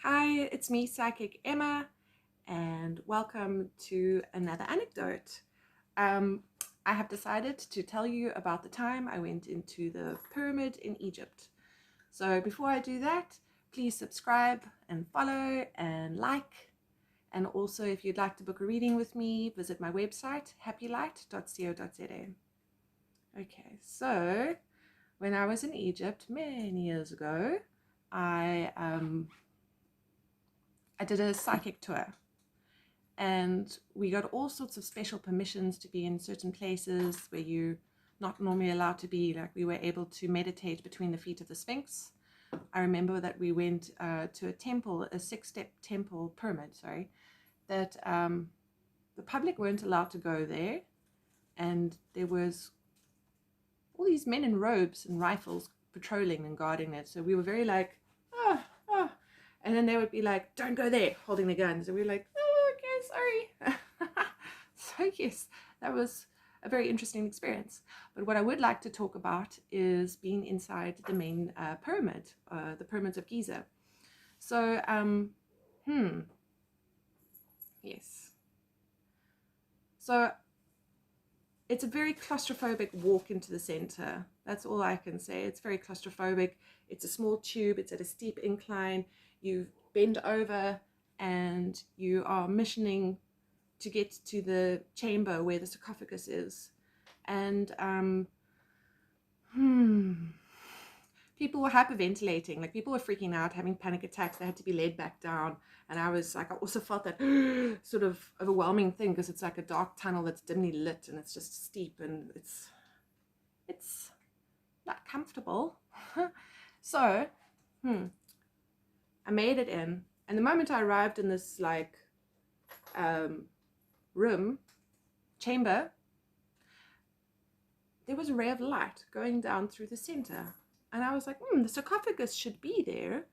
Hi, it's me, Psychic Emma, and welcome to another anecdote. Um, I have decided to tell you about the time I went into the pyramid in Egypt. So before I do that, please subscribe and follow and like. And also, if you'd like to book a reading with me, visit my website, happylight.co.za. Okay, so when I was in Egypt many years ago, I I did a psychic tour, and we got all sorts of special permissions to be in certain places where you're not normally allowed to be. Like, we were able to meditate between the feet of the Sphinx. I remember that we went to a temple, a 6-step temple pyramid, sorry, that the public weren't allowed to go there, and there was all these men in robes and rifles patrolling and guarding it. So we were very like, ah, ah. And then they would be like, don't go there, holding the guns. And we were like, oh, okay, sorry. So yes, that was a very interesting experience. But what I would like to talk about is being inside the main pyramid, the pyramids of Giza. So, yes. So it's a very claustrophobic walk into the center. That's all I can say. It's very claustrophobic. It's a small tube. It's at a steep incline. You bend over and you are missioning to get to the chamber where the sarcophagus is. And people were hyperventilating. Like, people were freaking out, having panic attacks. They had to be led back down. And I was like, I also felt that sort of overwhelming thing, because it's like a dark tunnel that's dimly lit and it's just steep and it's not comfortable. So, I made it in. And the moment I arrived in this like room, chamber, there was a ray of light going down through the center. And I was like, the sarcophagus should be there.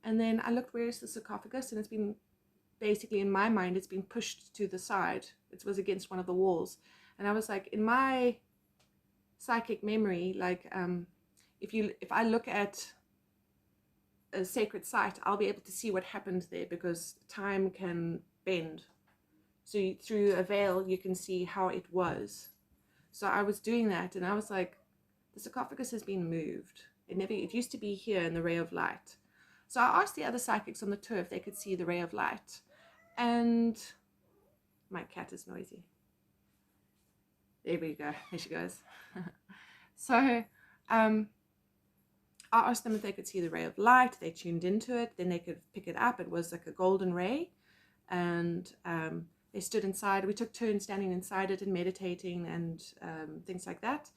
And then I looked, where's the sarcophagus? And it's been, basically in my mind, it's been pushed to the side. It was against one of the walls. And I was like, in my psychic memory, like if I look at a sacred site, I'll be able to see what happened there, because time can bend. So through a veil, you can see how it was. So I was doing that, and I was like, the sarcophagus has been moved. It used to be here in the ray of light. So I asked the other psychics on the tour if they could see the ray of light. And my cat is noisy. There we go. There she goes. So I asked them if they could see the ray of light. They tuned into it. Then they could pick it up. It was like a golden ray. And they stood inside. We took turns standing inside it and meditating and things like that.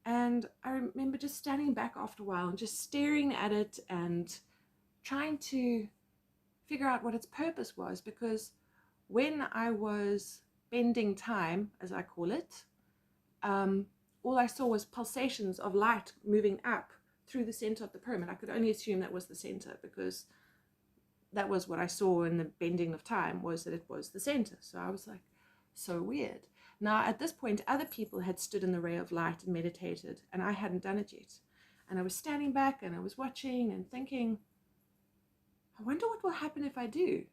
And I remember just standing back after a while and just staring at it and trying to figure out what its purpose was, because when I was bending time, as I call it, all I saw was pulsations of light moving up through the center of the pyramid. I could only assume that was the center, because that was what I saw in the bending of time, was that it was the center. So I was like, so weird. Now, at this point, other people had stood in the ray of light and meditated, and I hadn't done it yet. And I was standing back and I was watching and thinking, I wonder what will happen if I do.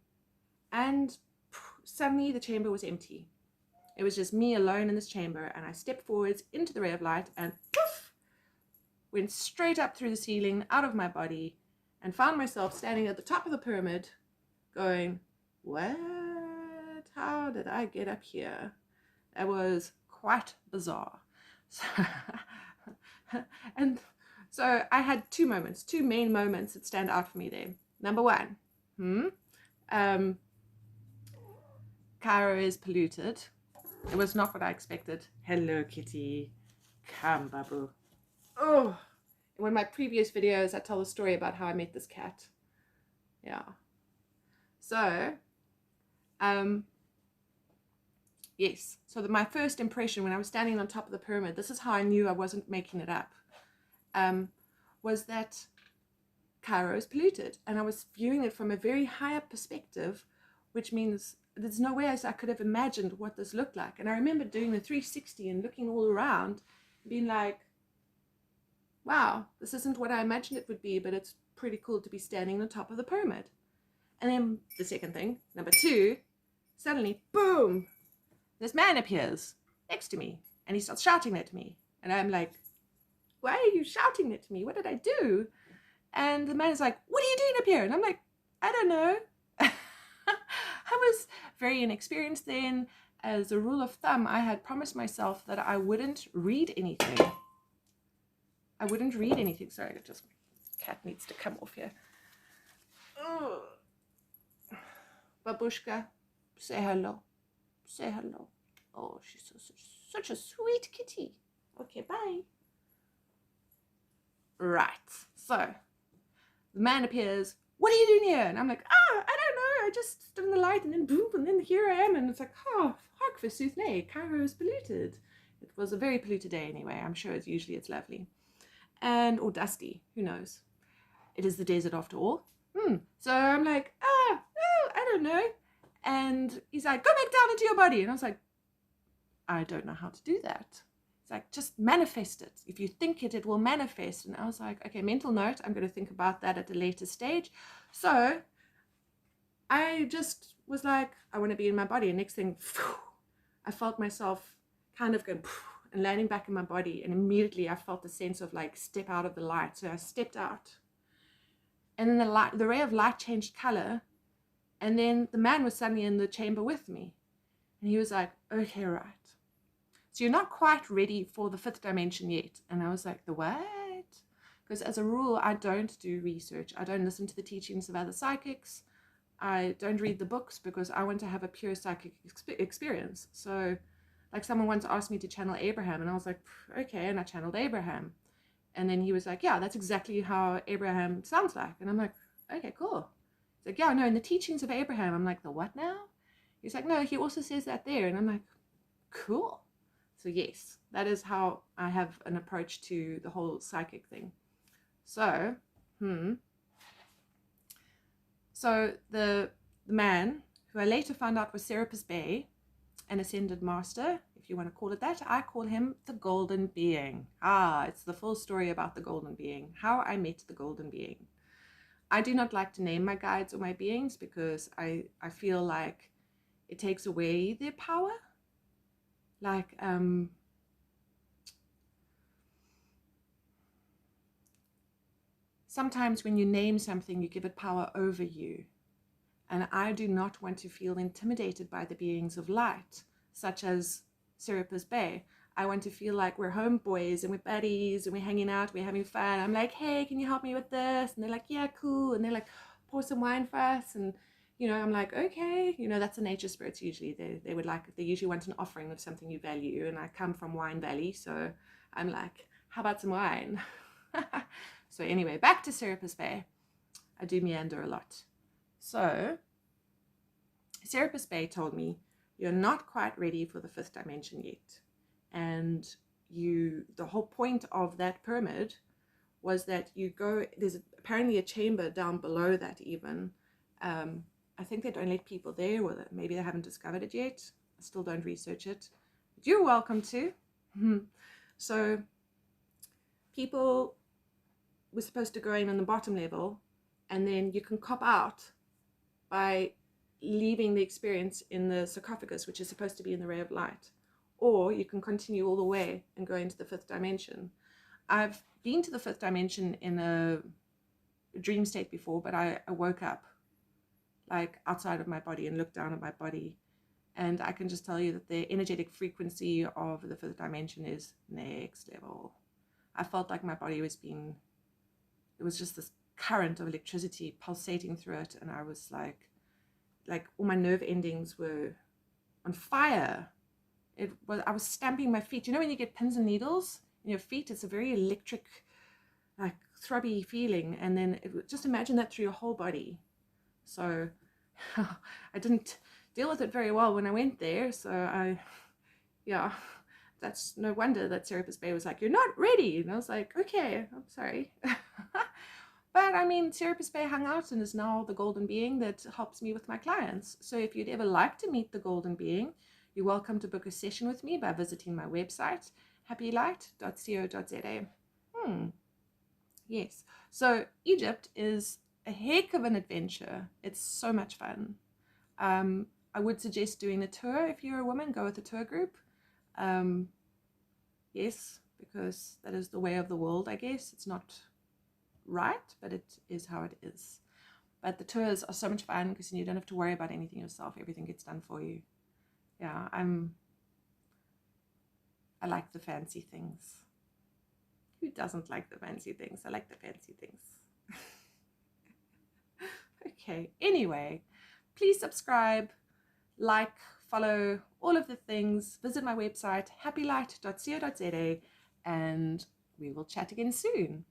And suddenly the chamber was empty. It was just me alone in this chamber, and I stepped forwards into the ray of light and poof, went straight up through the ceiling, out of my body, and found myself standing at the top of the pyramid going, what? How did I get up here? That was quite bizarre. And so I had two main moments that stand out for me there. Number one, Cairo is polluted. It was not what I expected. Hello, kitty. Come, babu. Oh, in one of my previous videos, I tell the story about how I met this cat. Yeah. So, yes. So my first impression when I was standing on top of the pyramid, this is how I knew I wasn't making it up, was that Cairo is polluted. And I was viewing it from a very high up perspective, which means there's no way I could have imagined what this looked like. And I remember doing the 360 and looking all around, being like, wow, this isn't what I imagined it would be, but it's pretty cool to be standing on top of the pyramid. And then the second thing, number 2, suddenly, boom, this man appears next to me and he starts shouting at me. And I'm like, why are you shouting at me? What did I do? And the man is like, what are you doing up here? And I'm like, I don't know. I was very inexperienced then. As a rule of thumb, I had promised myself that I wouldn't read anything. I wouldn't read anything. Sorry, just cat needs to come off here. Ugh. Babushka, say hello. Say hello. Oh, she's such a sweet kitty. Okay, bye. Right. So the man appears. What are you doing here? And I'm like, I don't know. I just stood in the light and then boom, and then here I am. And it's like, hark forsooth nay, Cairo is polluted. It was a very polluted day anyway. I'm sure it's lovely. Or dusty, who knows. It is the desert after all. So I'm like, I don't know. And he's like, go back down into your body. And I was like, I don't know how to do that. It's like, just manifest it. If you think it, it will manifest. And I was like, okay, mental note, I'm going to think about that at a later stage. So I just was like, I want to be in my body. And next thing, I felt myself kind of going and landing back in my body. And immediately I felt the sense of like, step out of the light. So I stepped out. And then the ray of light changed color. And then the man was suddenly in the chamber with me. And he was like, okay, right. So you're not quite ready for the 5th dimension yet. And I was like, the what? Because as a rule, I don't do research. I don't listen to the teachings of other psychics. I don't read the books because I want to have a pure psychic experience. So like someone once asked me to channel Abraham. And I was like, okay. And I channeled Abraham. And then he was like, yeah, that's exactly how Abraham sounds like. And I'm like, okay, cool. He's like, yeah, no, in the teachings of Abraham. I'm like, the what now? He's like, no, he also says that there. And I'm like, cool. So yes, that is how I have an approach to the whole psychic thing. So, So the man, who I later found out was Serapis Bay, an ascended master, if you want to call it that, I call him the Golden Being. It's the full story about the Golden Being, how I met the Golden Being. I do not like to name my guides or my beings because I feel like it takes away their power. Like, sometimes when you name something, you give it power over you. And I do not want to feel intimidated by the beings of light, such as Serapis Bay. I want to feel like we're homeboys and we're buddies and we're hanging out, we're having fun. I'm like, hey, can you help me with this? And they're like, yeah, cool. And they're like, pour some wine for us. And, I'm like, okay. That's the nature spirits usually. They usually want an offering of something you value. And I come from Wine Valley. So I'm like, how about some wine? So anyway, back to Serapis Bay. I do meander a lot. So Serapis Bay told me, you're not quite ready for the 5th dimension yet. And the whole point of that pyramid was that there's apparently a chamber down below that even. I think they don't let people there, or maybe they haven't discovered it yet. I still don't research it. But you're welcome to. So people were supposed to go in on the bottom level, and then you can cop out by leaving the experience in the sarcophagus, which is supposed to be in the ray of light. Or you can continue all the way and go into the 5th dimension. I've been to the 5th dimension in a dream state before, but I woke up like outside of my body and looked down at my body. And I can just tell you that the energetic frequency of the 5th dimension is next level. I felt like my body it was just this current of electricity pulsating through it. And I was like all my nerve endings were on fire. I was stamping my feet. When you get pins and needles in your feet, it's a very electric, like throbby feeling. And then just imagine that through your whole body. So I didn't deal with it very well when I went there. So that's no wonder that Serapis Bay was like, you're not ready. And I was like, okay, I'm sorry. But I mean, Serapis Bay hung out and is now the Golden Being that helps me with my clients. So if you'd ever like to meet the Golden Being, you're welcome to book a session with me by visiting my website, happylight.co.za. Yes. So Egypt is a heck of an adventure. It's so much fun. I would suggest doing a tour if you're a woman. Go with a tour group. Yes, because that is the way of the world, I guess. It's not right, but it is how it is. But the tours are so much fun because you don't have to worry about anything yourself. Everything gets done for you. Yeah, I like the fancy things. Who doesn't like the fancy things? I like the fancy things. Okay, anyway, please subscribe, like, follow, all of the things. Visit my website, happylight.co.za, and we will chat again soon.